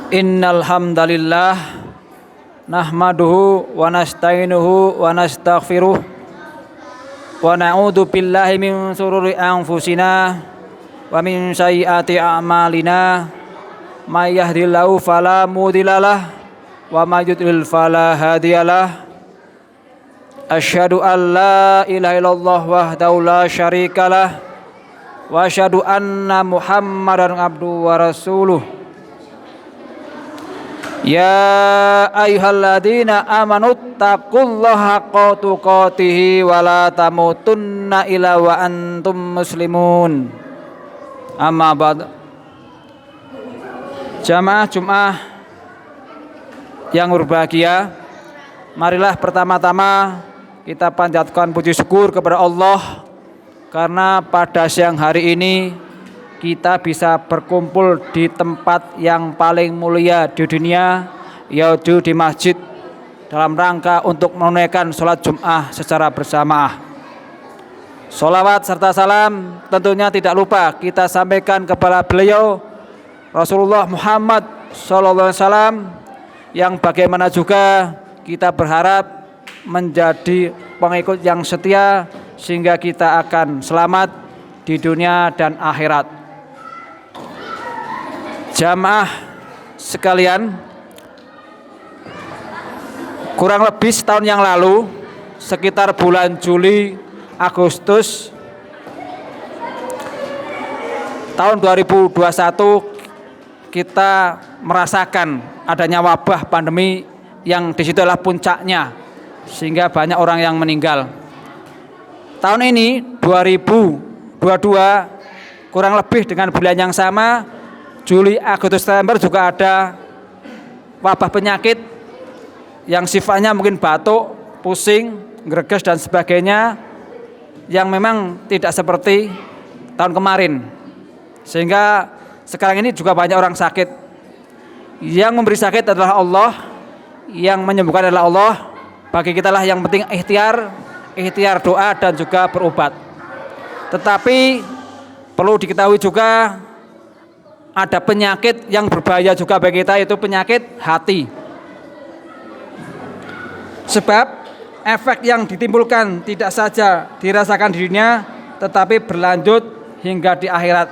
Innal hamdalillah nahmaduhu wa nasta'inuhu wa nastaghfiruh wa na'udzu billahi min shururi anfusina wa min sayyiati a'malina may yahdihillahu fala mudhillalah wa may yudlil fala hadiyalah. Asyhadu an la ilaha illallah wahdahu la syarikalah wa asyhadu anna Muhammadan abduhu wa rasuluh. Ya ayyuhalladzina amanu taqullaha haqqa tuqatih wa la tamutunna illa wa antum muslimun. Amma ba'd. Jamaah Jumat yang berbahagia, marilah pertama-tama kita panjatkan puji syukur kepada Allah karena pada siang hari ini kita bisa berkumpul di tempat yang paling mulia di dunia, yaitu di masjid, dalam rangka untuk menunaikan sholat Jum'ah secara berjamaah. Sholawat serta salam tentunya tidak lupa kita sampaikan kepada beliau Rasulullah Muhammad SAW, yang bagaimana juga kita berharap menjadi pengikut yang setia sehingga kita akan selamat di dunia dan akhirat. Jamaah sekalian, kurang lebih setahun yang lalu, sekitar bulan Juli Agustus tahun 2021, kita merasakan adanya wabah pandemi yang disitu adalah puncaknya, sehingga banyak orang yang meninggal. Tahun ini 2022 kurang lebih dengan bulan yang sama, Juli, Agustus, September juga ada wabah penyakit yang sifatnya mungkin batuk, pusing, greges dan sebagainya, yang memang tidak seperti tahun kemarin. Sehingga sekarang ini juga banyak orang sakit. Yang memberi sakit adalah Allah, yang menyembuhkan adalah Allah. Bagi kita lah yang penting ikhtiar doa dan juga berobat. Tetapi perlu diketahui juga ada penyakit yang berbahaya juga bagi kita, yaitu penyakit hati. Sebab efek yang ditimbulkan tidak saja dirasakan di dunia, tetapi berlanjut hingga di akhirat.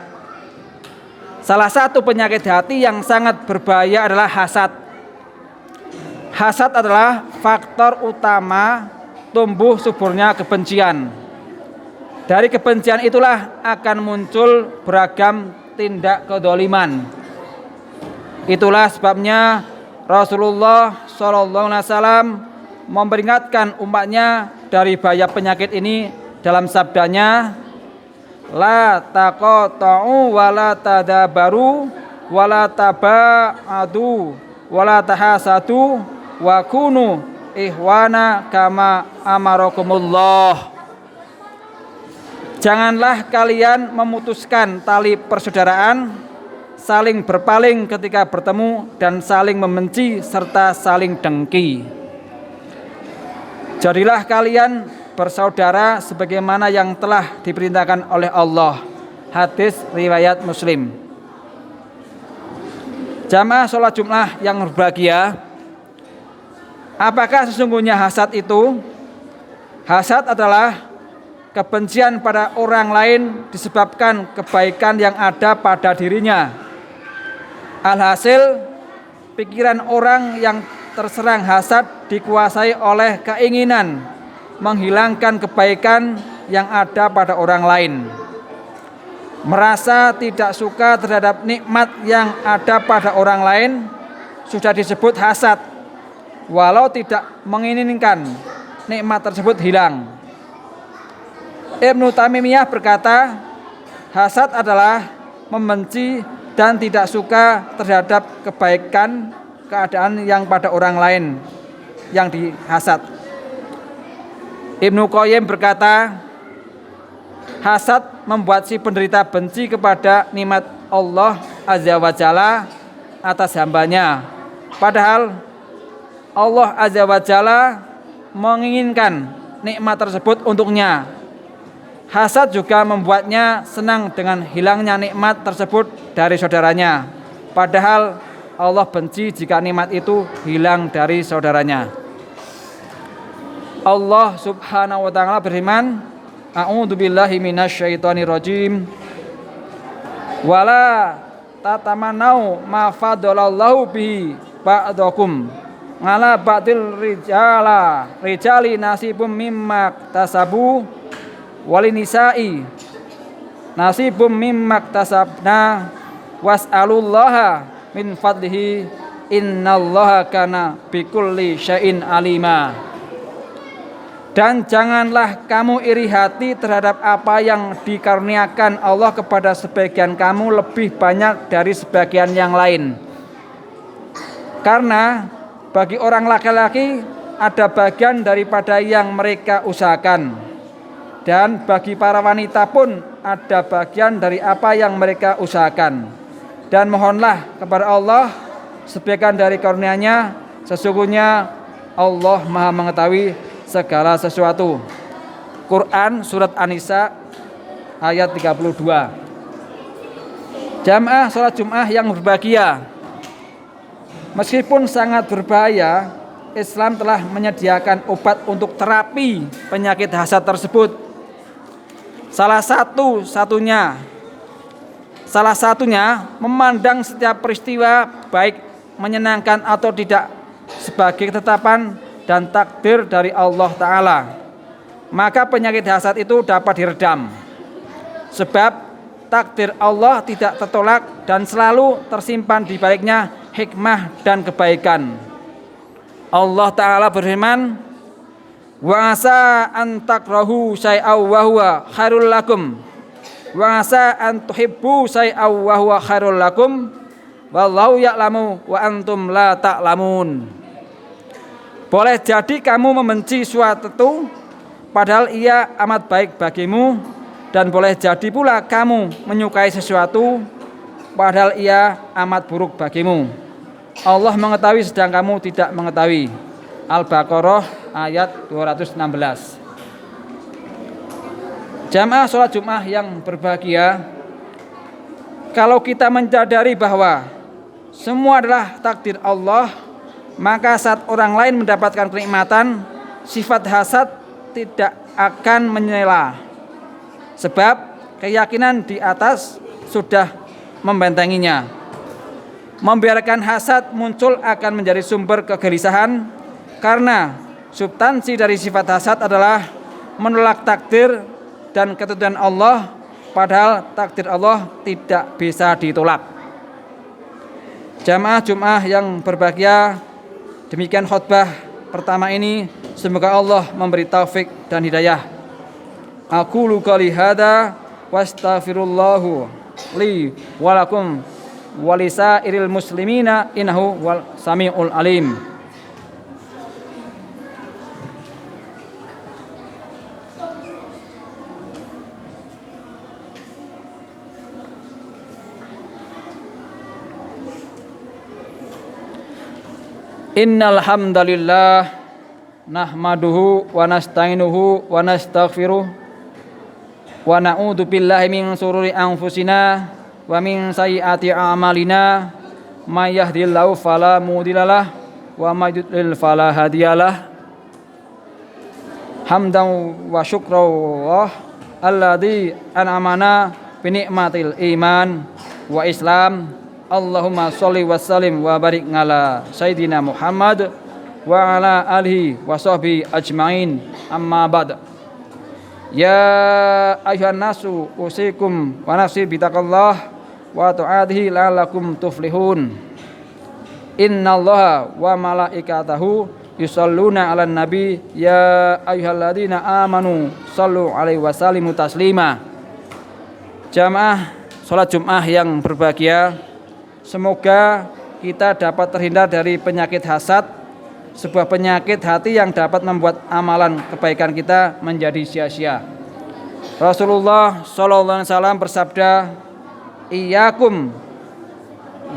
Salah satu penyakit hati yang sangat berbahaya adalah hasad. Hasad adalah faktor utama tumbuh suburnya kebencian. Dari kebencian itulah akan muncul beragam tindak kedzaliman. Itulah sebabnya Rasulullah SAW memperingatkan umatnya dari bahaya penyakit ini dalam sabdanya, la taqata'u wa la tadabaru wa la taba'adu wa la tahasadu wa kunu ihwana kama amarakumullah. Janganlah kalian memutuskan tali persaudaraan, saling berpaling ketika bertemu, dan saling membenci serta saling dengki. Jadilah kalian bersaudara sebagaimana yang telah diperintahkan oleh Allah. Hadis riwayat Muslim. Jamaah sholat Jumat yang berbahagia, apakah sesungguhnya hasad itu? Hasad adalah kebencian pada orang lain disebabkan kebaikan yang ada pada dirinya. Alhasil, pikiran orang yang terserang hasad dikuasai oleh keinginan menghilangkan kebaikan yang ada pada orang lain. Merasa tidak suka terhadap nikmat yang ada pada orang lain sudah disebut hasad, walau tidak menginginkan nikmat tersebut hilang. Ibnu Taimiyah berkata, hasad adalah membenci dan tidak suka terhadap kebaikan keadaan yang pada orang lain yang dihasad. Ibnu Qayyim berkata, hasad membuat si penderita benci kepada nikmat Allah Azza wa Jalla atas hambanya, padahal Allah Azza wa Jalla menginginkan nikmat tersebut untuknya. Hasad juga membuatnya senang dengan hilangnya nikmat tersebut dari saudaranya, padahal Allah benci jika nikmat itu hilang dari saudaranya. Allah Subhanahu wa taala berfirman, A'udzubillahi minasyaitonirrajim. Wala tatamannau ma faddalallahu bihi ba'dakum ala ba'dil rijali nasibum mimma tasabu walinisa'i nasibum mimma tasabna was'alullaha min fadlihi innallaha kana bikulli syai'in alima. Dan janganlah kamu iri hati terhadap apa yang dikaruniakan Allah kepada sebagian kamu lebih banyak dari sebagian yang lain. Karena bagi orang laki-laki ada bagian daripada yang mereka usahakan. Dan bagi para wanita pun ada bagian dari apa yang mereka usahakan. Dan mohonlah kepada Allah sebagian dari karunia-Nya, sesungguhnya Allah Maha mengetahui segala sesuatu. Quran surat An-Nisa ayat 32. Jamaah salat Jumat yang berbahagia, meskipun sangat berbahaya, Islam telah menyediakan obat untuk terapi penyakit hasad tersebut. Salah satunya memandang setiap peristiwa baik menyenangkan atau tidak sebagai ketetapan dan takdir dari Allah Ta'ala. Maka penyakit hasad itu dapat diredam. Sebab takdir Allah tidak tertolak dan selalu tersimpan di baliknya hikmah dan kebaikan. Allah Ta'ala berfirman, wa asa an takrahu syai'aw wa huwa khairul lakum wa asa an tuhibbu syai'aw wa huwa khairul lakum wallahu ya'lamu wa antum la ta'lamun. Boleh jadi kamu membenci suatu padahal ia amat baik bagimu, dan boleh jadi pula kamu menyukai sesuatu padahal ia amat buruk bagimu. Allah mengetahui sedang kamu tidak mengetahui. Al-Baqarah ayat 216. Jamaah sholat Jumat yang berbahagia, kalau kita menyadari bahwa semua adalah takdir Allah, maka saat orang lain mendapatkan kenikmatan, sifat hasad tidak akan menyela. Sebab keyakinan di atas sudah membentenginya. Membiarkan hasad muncul akan menjadi sumber kegelisahan, karena substansi dari sifat hasad adalah menolak takdir dan ketentuan Allah, padahal takdir Allah tidak bisa ditolak. Jamaah Jumat yang berbahagia, demikian khutbah pertama ini. Semoga Allah memberi taufik dan hidayah. Aqulu qouli hadza wastaghfirullahu li wa lakum wa lisairil muslimina innahu wal samiul alim. Innal hamdalillah nahmaduhu wa nasta'inuhu wa nastaghfiruh wa na'udzu billahi min shururi anfusina wa min sayyiati a'malina may yahdihillahu fala mudhillalah wa may yudlil fala hadiyalah. Hamdan wa syukran alladzi an'amana bi ni'matil iman wa islam. Allahumma sholli wa sallim wa barik ala Sayyidina Muhammad wa ala alihi wa sahbihi ajma'in, amma ba'd. Ya ayuhan nasu usikum wa nafsi bitaqallah wa ta'atihi la'allakum tuflihun. Innallaha wa malaikatahu yusalluna 'alan nabi ya ayyuhalladzina amanu shallu 'alaihi wa sallimu taslima. Jamaah salat Jumat yang berbahagia, semoga kita dapat terhindar dari penyakit hasad, sebuah penyakit hati yang dapat membuat amalan kebaikan kita menjadi sia-sia. Rasulullah sallallahu alaihi wasallam bersabda, "Iyyakum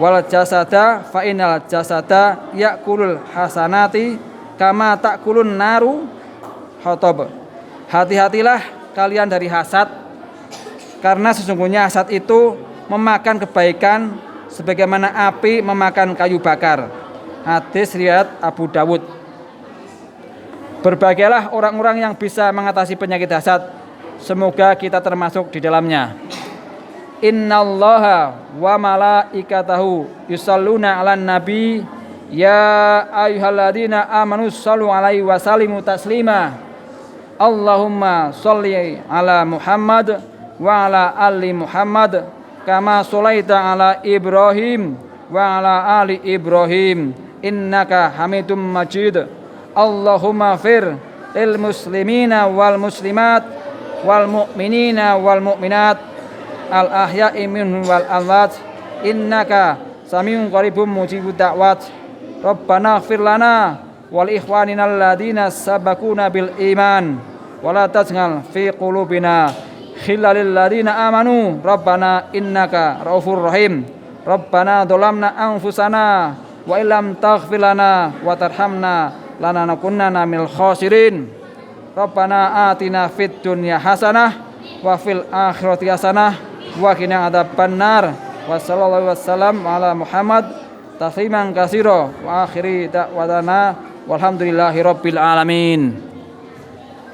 wal jasada fa innal jasada ya'kulul hasanati kama ta'kulun naru hatab." Hati-hatilah kalian dari hasad, karena sesungguhnya hasad itu memakan kebaikan sebagaimana api memakan kayu bakar. Hadis riwayat Abu Dawud. Berbahagialah orang-orang yang bisa mengatasi penyakit hasad. Semoga kita termasuk di dalamnya. Innallaha wa malaikatahu yusalluna 'alan nabi ya ayyuhalladzina amanu shallu 'alaihi wa sallimu taslima. Allahumma shalli 'ala Muhammad wa 'ala ali Muhammad kama shalaita 'ala Ibrahim wa 'ala ali Ibrahim innaka Hamidum Majid. Allahumma fir lil muslimina wal muslimat wal mu'minina wal mu'minat al ahya'i minhum wal amwat innaka samiun qaribum mujibud da'wat. Rabbana ighfir lana wal ikhwanina alladziina sabaquna bil iman wa la taj'al fi qulubina ghillan lil ladziina amanu rabbana innaka raufur rahim. Rabbana dzalamna anfusana wa illam taghfir lana wa tarhamna lananakunanna minal khasirin. Rabbana atina fid dunya hasanah wa fil akhirati hasanah wa qina adzabannar. Wa sallallahu wasallam ala Muhammad tasliman katsira wa akhiri da'wana walhamdulillahi rabbil alamin.